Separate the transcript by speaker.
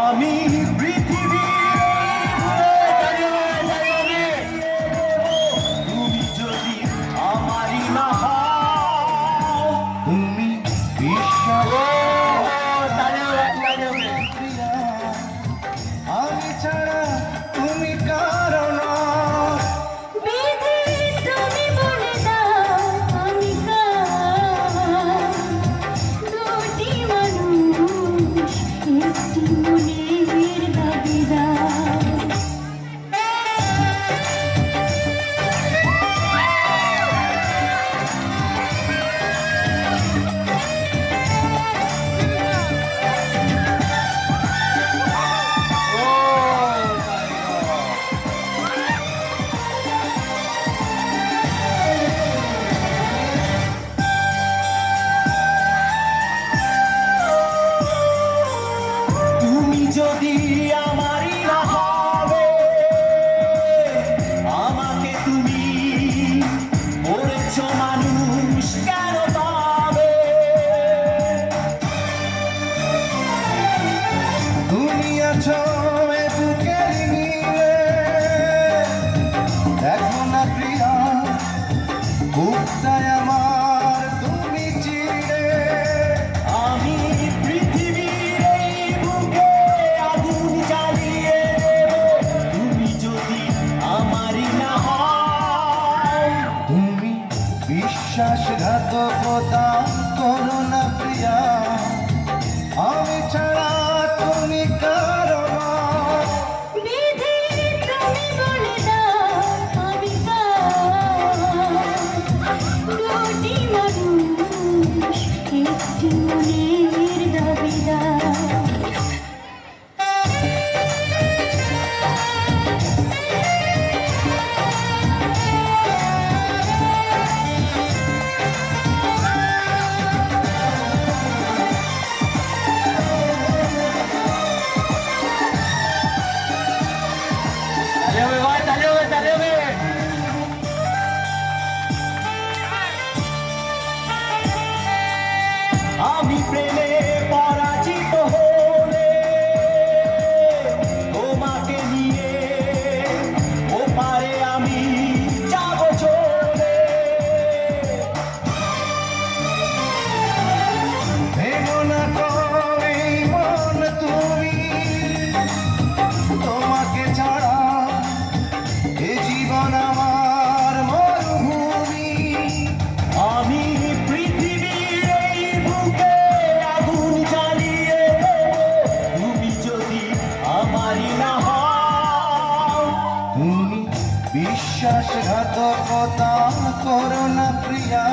Speaker 1: আমি পৃথিবীর তুমি যদি আমারই না হও, তুমি বিশ্বাস আমি ছাড়া তুমি কারণ যদি আমারই না হবে, আমাকে তুমি বলেছ মানুষ কেন পাবে? তুমি আছো বুকের নিয়ে, দেখো না প্রিয়া বুকটায় আমার তুমি চিরে। আমি পৃথিবীর এই বুকে আগুন জ্বালিয়ে দেব, তুমি যদি আমারই না হও। তুমি বিশ্বাসঘাতকতা করো না প্রিয়া, আমি ছাড়া তুমি কারো না। আমি প্রেমে পরাজিত হলে তোমাকে নিয়ে ওপারে আমি যাব চলে। ভেবো না কবে মন তুমি, তোমাকে ছাড়া এ জীবন আমার মরুভূমি। আমি পৃথিবীর এই বুকে আগুন জ্বালিয়ে দেব, তুমি যদি আমারই না হও। তুমি বিশ্বাসঘাতকতা করো না প্রিয়া।